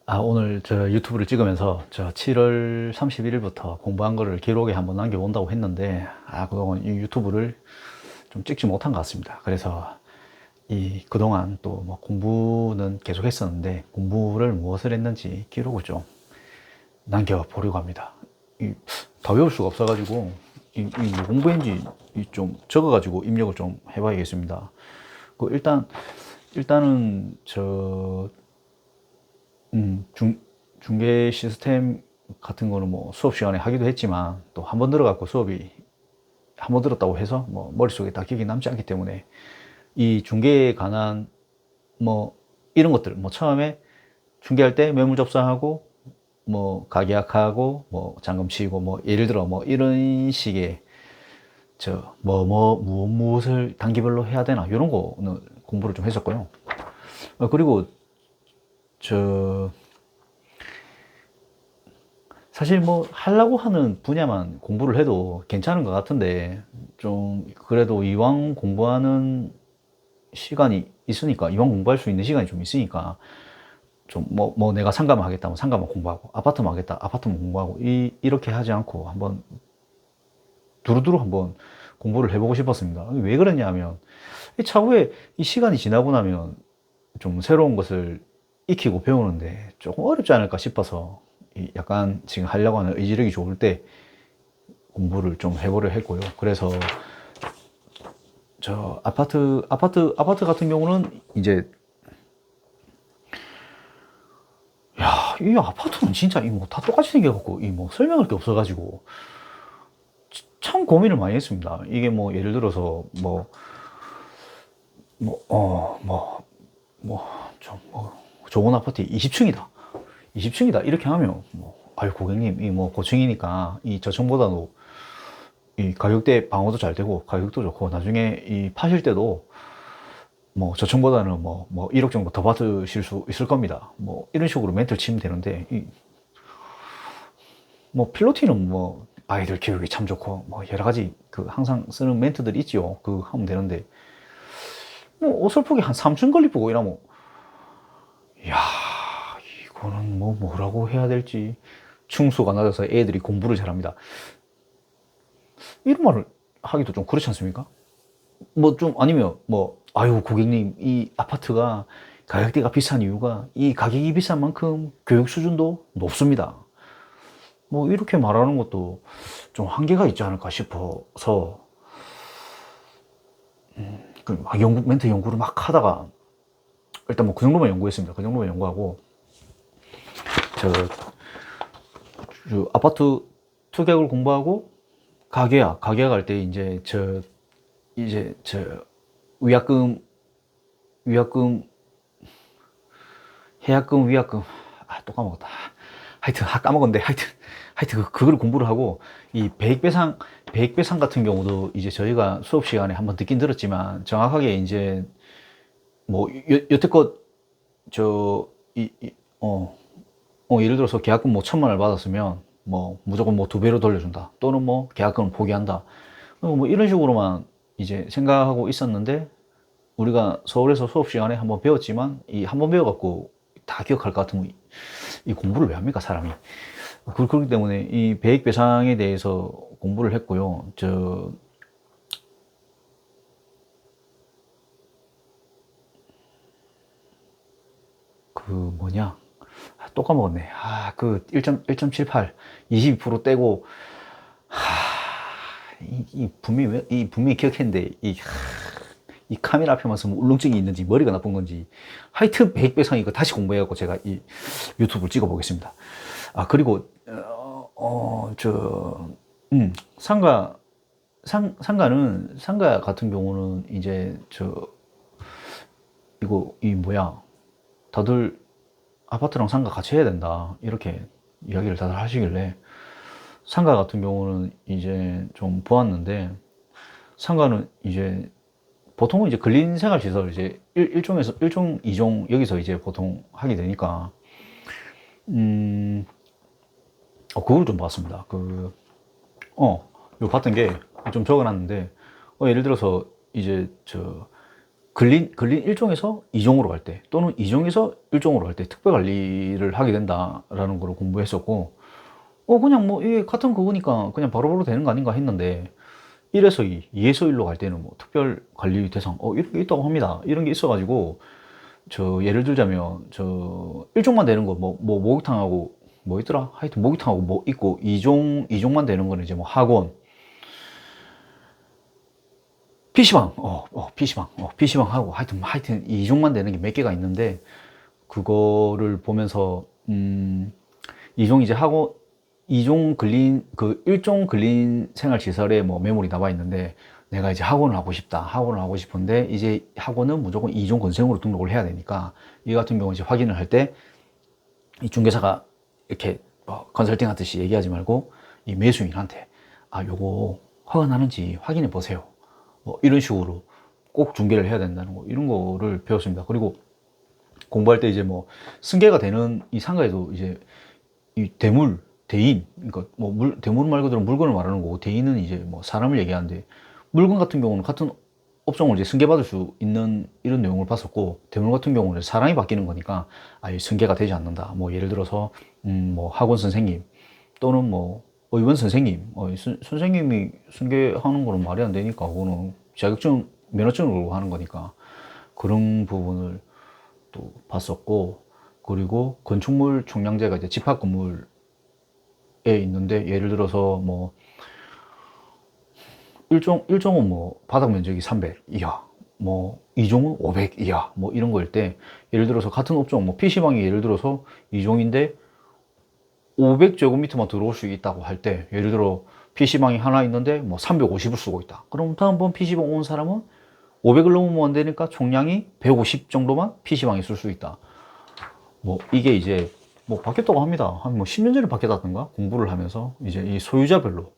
오늘 저 유튜브를 찍으면서 저 7월 31일부터 공부한 거를 기록에 한번 남겨본다고 했는데, 그동안 이 유튜브를 좀 찍지 못한 것 같습니다. 그래서 그동안 또 뭐 공부는 계속 했었는데, 공부를 무엇을 했는지 기록을 좀 남겨보려고 합니다. 다 외울 수가 없어가지고, 뭐 공부했는지 좀 적어가지고 입력을 좀 해봐야겠습니다. 일단은 중개 시스템 같은 거는 뭐 수업 시간에 하기도 했지만, 또 한 번 들어갖고 수업이 한 번 들었다고 해서 뭐 머릿속에 다 기억이 남지 않기 때문에, 이 중개에 관한 뭐 이런 것들, 뭐 처음에 중개할 때 매물 접수하고 뭐 가계약하고 뭐 잔금 치고, 뭐 예를 들어 뭐 이런 식의 무엇을 단기별로 해야 되나, 이런 거는 공부를 좀 했었고요. 그리고 저 사실 뭐 하려고 하는 분야만 공부를 해도 괜찮은 것 같은데, 좀 그래도 이왕 공부하는 시간이 있으니까, 이왕 공부할 수 있는 시간이 좀 있으니까, 좀 내가 상가만 하겠다면 상가만 공부하고, 아파트만 하겠다 아파트만 공부하고, 이렇게 하지 않고 한번 두루두루 한번 공부를 해보고 싶었습니다. 왜 그러냐면, 차후에 이 시간이 지나고 나면 좀 새로운 것을 익히고 배우는데 조금 어렵지 않을까 싶어서, 약간 지금 하려고 하는 의지력이 좋을 때 공부를 좀 해보려 했고요. 그래서 저 아파트 같은 경우는 이제, 이 아파트는 진짜 이 뭐 다 똑같이 생겨갖고 이 뭐 설명할 게 없어가지고 참 고민을 많이 했습니다. 이게 뭐 예를 들어서 좋은 아파트 20층이다. 20층이다. 이렇게 하면 아유 고객님 이 뭐 고층이니까 이 저층보다도 이 가격대 방어도 잘 되고 가격도 좋고, 나중에 이 파실 때도 뭐 저층보다는 뭐 1억 정도 더 받으실 수 있을 겁니다. 뭐 이런 식으로 멘트를 치면 되는데, 뭐 필로티는 뭐 아이들 교육이 참 좋고 뭐 여러 가지 그 항상 쓰는 멘트들이 있죠. 그 하면 되는데, 뭐 어설프게 한 3층 건립보고 이러면, 야 이거는 뭐 뭐라고 해야 될지, 층수가 낮아서 애들이 공부를 잘합니다, 이런 말을 하기도 좀 그렇지 않습니까? 뭐 좀 아니면 뭐 아유 고객님 이 아파트가 가격대가 비싼 이유가 이 가격이 비싼 만큼 교육 수준도 높습니다, 뭐 이렇게 말하는 것도 좀 한계가 있지 않을까 싶어서, 멘트 연구를 막 하다가 일단 뭐 그 정도만 연구했습니다. 그 정도만 연구하고, 저, 아파트 투격을 공부하고, 가계약 할 때 이제 위약금 위약금 해약금 위약금, 또 까먹었다. 하여튼 까먹었는데, 하여튼 그걸 공부를 하고, 이 배액배상 같은 경우도 이제 저희가 수업 시간에 한번 듣긴 들었지만, 정확하게 이제 뭐 여태껏 저 예를 들어서 계약금 뭐 1,000만 원을 받았으면 뭐 무조건 뭐 2배로 돌려준다, 또는 뭐 계약금을 포기한다, 뭐 이런 식으로만 이제 생각하고 있었는데, 우리가 서울에서 수업 시간에 한번 배웠지만, 이 한번 배워갖고 다 기억할 것 같으면 이 공부를 왜 합니까, 사람이? 그렇기 때문에 이 배액 배상에 대해서 공부를 했고요. 그 뭐냐? 또 까먹었네. 그 1.78, 22% 떼고, 분명히 기억했는데, 이 카메라 앞에만 서면 울렁증이 있는지 머리가 나쁜 건지, 하여튼 배액 배상 이거 다시 공부해갖고 제가 이 유튜브를 찍어 보겠습니다. 그리고 상가, 상가 같은 경우는 이제 다들 아파트랑 상가 같이 해야 된다, 이렇게 이야기를 다들 하시길래, 상가 같은 경우는 이제 좀 보았는데, 상가는 이제 보통은 이제 근린생활시설 이제 1종에서 1종, 2종 여기서 이제 보통 하게 되니까, 그걸 좀 봤습니다. 요 봤던 게 좀 적어놨는데, 예를 들어서 이제 근린 1종에서 2종으로 갈 때, 또는 2종에서 1종으로 갈 때 특별 관리를 하게 된다라는 걸 공부했었고, 그냥 뭐 이게 같은 그거니까 그냥 바로바로 되는 거 아닌가 했는데, 1에서 2, 2에서 1로 갈 때는 뭐 특별 관리 대상, 이런 게 있다고 합니다. 이런 게 있어가지고, 예를 들자면, 1종만 되는 거, 목욕탕하고, 뭐 있더라? 하여튼 목욕탕하고 뭐 있고, 2종만 되는 거는 이제 뭐 학원, PC방, PC방 하고, 하여튼 2종만 되는 게 몇 개가 있는데, 그거를 보면서, 2종 이제 하고, 1종 근린 생활시설에 뭐 매물이 나와 있는데, 내가 이제 학원을 하고 싶다. 학원을 하고 싶은데, 이제 학원은 무조건 2종 건생으로 등록을 해야 되니까, 이 같은 경우 이제 확인을 할 때, 이 중개사가 이렇게 컨설팅 하듯이 얘기하지 말고, 이 매수인한테, 요거 허가 나는지 확인해 보세요. 이런 식으로 꼭 중개를 해야 된다는 거, 이런 거를 배웠습니다. 그리고 공부할 때 이제 뭐 승계가 되는 이 상가에도 이제 이 대인, 그러니까 대물 말 그대로 물건을 말하는 거고, 대인은 이제 뭐 사람을 얘기하는데, 물건 같은 경우는 같은 업종을 이제 승계받을 수 있는 이런 내용을 봤었고, 대물 같은 경우는 사람이 바뀌는 거니까, 이 승계가 되지 않는다. 뭐 예를 들어서, 뭐 학원 선생님, 또는 뭐 의원 선생님, 선생님이 승계하는 거는 말이 안 되니까, 그거는 자격증, 면허증으로 하는 거니까, 그런 부분을 또 봤었고, 그리고 건축물 총량제가 이제 집합 건물에 있는데, 예를 들어서 뭐, 일종은 뭐, 바닥 면적이 300 이하, 뭐, 2종은 500 이하, 뭐, 이런 거일 때, 예를 들어서 같은 업종, 뭐, PC방이 예를 들어서 2종인데, 500제곱미터만 들어올 수 있다고 할 때, 예를 들어 PC방이 하나 있는데 뭐 350을 쓰고 있다. 그럼 다음번 PC방 온 사람은 500을 넘으면 안 되니까 총량이 150 정도만 PC방에 쓸 수 있다. 뭐 이게 이제 뭐 바뀌었다고 합니다. 한 뭐 10년 전에 바뀌었다던가, 공부를 하면서 이제 이 소유자별로,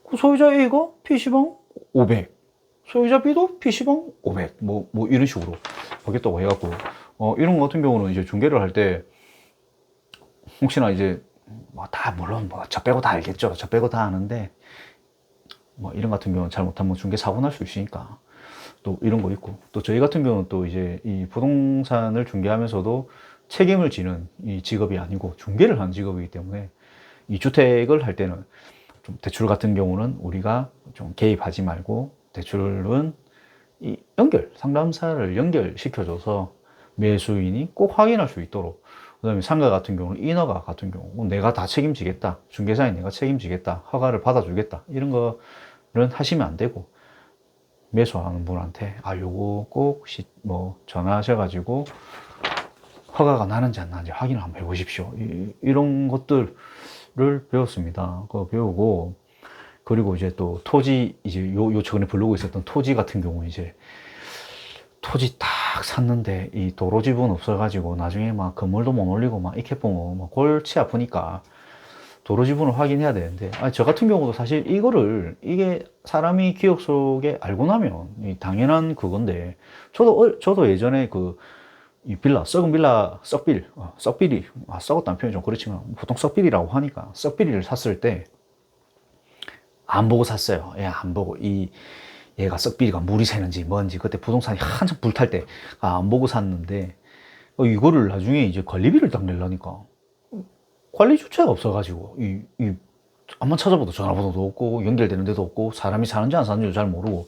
그 소유자 A가 PC방 500, 소유자 B도 PC방 500, 뭐 이런 식으로 바뀌었다고 해갖고, 이런 거 같은 경우는 이제 중개를 할 때 혹시나 이제 뭐 다 물론 뭐 저 빼고 다 알겠죠. 저 빼고 다 아는데, 뭐 이런 같은 경우는 잘못하면 중개 사고 날 수 있으니까, 또 이런 거 있고, 또 저희 같은 경우는 또 이제 이 부동산을 중개하면서도 책임을 지는 이 직업이 아니고 중개를 하는 직업이기 때문에, 이 주택을 할 때는 좀 대출 같은 경우는 우리가 좀 개입하지 말고, 대출은 이 상담사를 연결시켜줘서 매수인이 꼭 확인할 수 있도록, 그 다음에 상가 같은 경우는 인허가 같은 경우 내가 다 책임지겠다, 중개사인 내가 책임지겠다, 허가를 받아주겠다, 이런 거는 하시면 안 되고, 매수하는 분한테 요거 꼭 전화하셔가지고 허가가 나는지 안 나는지 확인을 한번 해보십시오. 이런 것들을 배웠습니다. 그거 배우고, 그리고 이제 또 토지, 이제 요 전에 부르고 있었던 토지 같은 경우, 이제 토지 딱 샀는데 이 도로 지분 없어가지고 나중에 막 건물도 못 올리고 막 이렇게 보면 막 골치 아프니까 도로 지분을 확인해야 되는데, 저 같은 경우도 사실 이게 사람이 기억 속에 알고 나면 당연한 그건데, 저도 예전에 이 썩은 빌라, 썩비리, 썩었다는 표현이 좀 그렇지만 보통 썩비리라고 하니까, 썩비리를 샀을 때 안 보고 샀어요. 안 보고, 얘가 썩비리가 물이 새는지 뭔지, 그때 부동산이 한참 불탈 때 안 보고 샀는데, 이거를 나중에 이제 관리비를 딱 내려니까 관리 주체가 없어가지고, 암만 찾아봐도 전화번호도 없고 연결되는 데도 없고 사람이 사는지 안 사는지도 잘 모르고,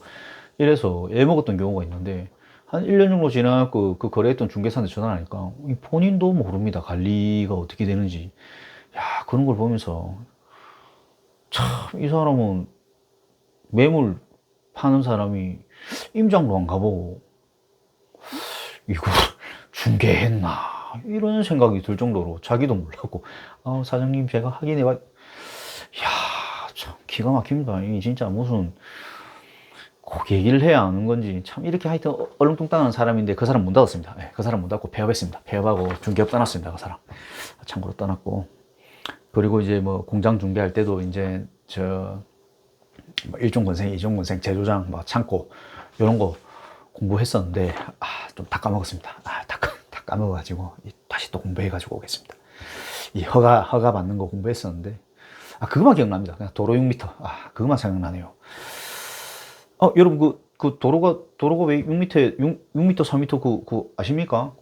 이래서 애먹었던 경우가 있는데, 한 1년 정도 지나고 그 거래했던 중개사한테 전화를 하니까 본인도 모릅니다. 관리가 어떻게 되는지. 그런 걸 보면서 참, 이 사람은 매물 파는 사람이 임장도 안 가보고 이거 중개했나, 이런 생각이 들 정도로 자기도 몰랐고, 사장님 제가 확인해봐. 참 기가 막힙니다. 이 진짜 무슨 꼭 얘기를 해야 아는 건지, 참 이렇게 하여튼 얼렁뚱땅한 사람인데, 그 사람 문 닫았습니다. 그 사람 문 닫고 폐업했습니다. 폐업하고 중개업 떠났습니다. 그 사람 참고로 떠났고. 그리고 이제 뭐 공장 중개할 때도 이제 뭐 1종 건생, 2종 건생, 제조장, 뭐 창고, 이런 거 공부했었는데, 좀 다 까먹었습니다. 다 까먹어가지고 다시 또 공부해가지고 오겠습니다. 이 허가 받는 거 공부했었는데, 그것만 기억납니다. 그냥 도로 6m, 그것만 생각나네요. 여러분, 도로가 왜 6m, 6m, 4m 아십니까?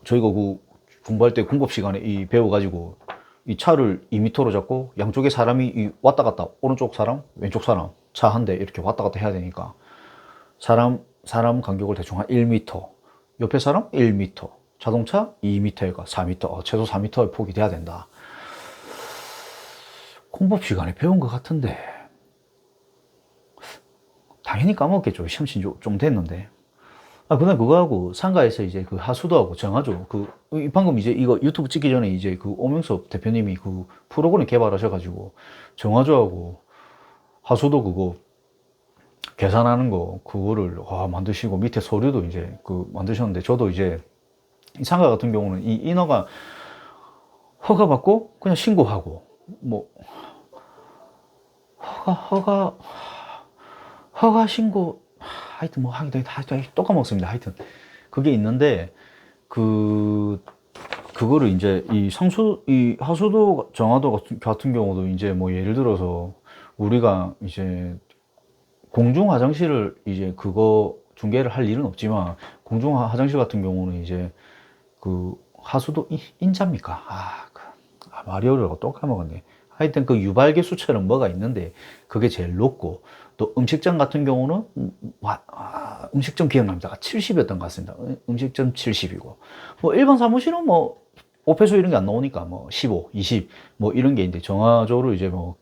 저희가 공부할 때 공법 시간에 배워가지고 이 차를 2m로 잡고 양쪽에 사람이 왔다 갔다, 오른쪽 사람, 왼쪽 사람, 차 한 대 이렇게 왔다 갔다 해야 되니까 사람 간격을 대충 한 1m, 옆에 사람 1m, 자동차 2m가 4m, 최소 4m의 폭이 돼야 된다. 공법 시간에 배운 것 같은데 당연히 까먹겠죠. 시험치 좀 됐는데. 그다음 그거하고 상가에서 이제 그 하수도하고 정하죠. 방금 이제 이거 유튜브 찍기 전에 이제 오명섭 대표님이 프로그램 개발하셔가지고 정화조하고 하수도 그거 계산하는 거 그거를 만드시고 밑에 서류도 이제 만드셨는데, 저도 이제 이 상가 같은 경우는 이 인허가 허가받고 그냥 신고하고 뭐 허가 신고 하여튼 뭐 하여튼 또 까먹습니다. 하여튼 그게 있는데 그거를 이제 이 하수도 정화도 같은 경우도 이제 뭐 예를 들어서 우리가 이제 공중 화장실을 이제 그거 중개를 할 일은 없지만, 공중 화장실 같은 경우는 이제 하수도 인자입니까? 말이 어려워 또 까먹었네. 하여튼 유발계 수처럼 뭐가 있는데 그게 제일 높고, 또 음식점 같은 경우는 음식점 기억납니다. 70이었던 것 같습니다. 음식점 70이고, 뭐 일반 사무실은 뭐 오페소 이런 게 안 나오니까 뭐 15, 20 뭐 이런 게 있는데, 정화조로 이제 뭐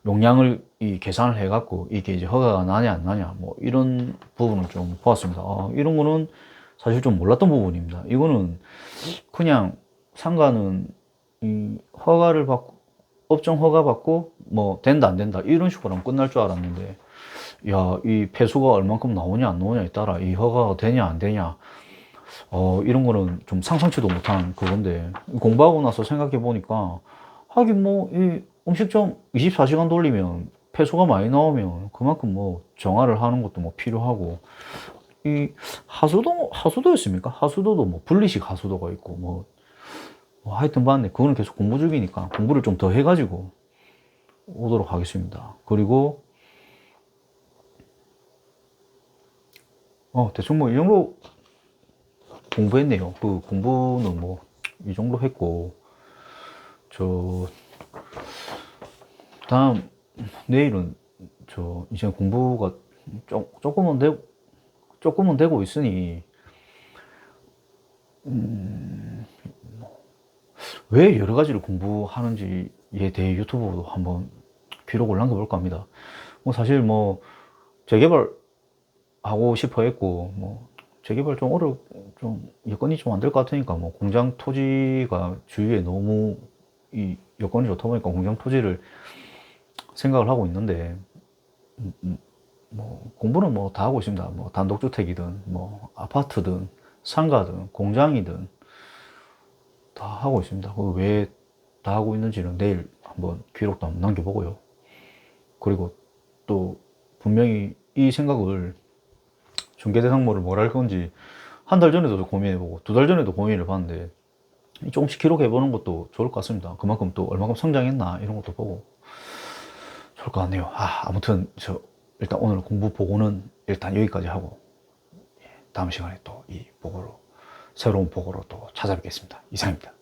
용량을 계산을 해갖고 이게 이제 허가가 나냐 안 나냐 뭐 이런 부분을 좀 보았습니다. 이런 거는 사실 좀 몰랐던 부분입니다. 이거는 그냥 상가는 허가를 받고, 업종 허가 받고 뭐 된다 안 된다 이런 식으로 하면 끝날 줄 알았는데, 이 폐수가 얼만큼 나오냐 안 나오냐에 따라 이 허가가 되냐 안 되냐, 이런 거는 좀 상상치도 못한 그건데, 공부하고 나서 생각해 보니까 하긴 뭐 이 음식점 24시간 돌리면 폐수가 많이 나오면 그만큼 뭐 정화를 하는 것도 뭐 필요하고, 이 하수도였습니까? 하수도도 뭐 분리식 하수도가 있고 뭐 하여튼 봤네. 그거는 계속 공부 중이니까 공부를 좀 더 해가지고 오도록 하겠습니다. 그리고 대충 뭐 이 정도 공부했네요. 공부는 뭐 이 정도 했고, 다음 내일은 이제 공부가 조금은 되고 있으니, 왜 여러 가지를 공부하는지에 대해 유튜브도 한번 기록을 남겨볼까 합니다. 뭐 사실 뭐 재개발 하고 싶어 했고, 뭐 재개발 좀 여건이 좀 안 될 것 같으니까 뭐 공장 토지가 주위에 너무 이 여건이 좋다 보니까 공장 토지를 생각을 하고 있는데, 뭐 공부는 뭐 다 하고 있습니다. 뭐 단독주택이든 뭐 아파트든 상가든 공장이든 다 하고 있습니다. 왜 다 하고 있는지는 내일 한번 기록도 한번 남겨보고요. 그리고 또 분명히 이 생각을 중개대상모를 뭘 할 건지 한 달 전에도 고민해보고 2달 전에도 고민을 봤는데, 조금씩 기록해보는 것도 좋을 것 같습니다. 그만큼 또 얼마큼 성장했나 이런 것도 보고 좋을 것 같네요. 아무튼 일단 오늘 공부 보고는 일단 여기까지 하고, 다음 시간에 또 이 보고로, 새로운 보고로 또 찾아뵙겠습니다. 이상입니다.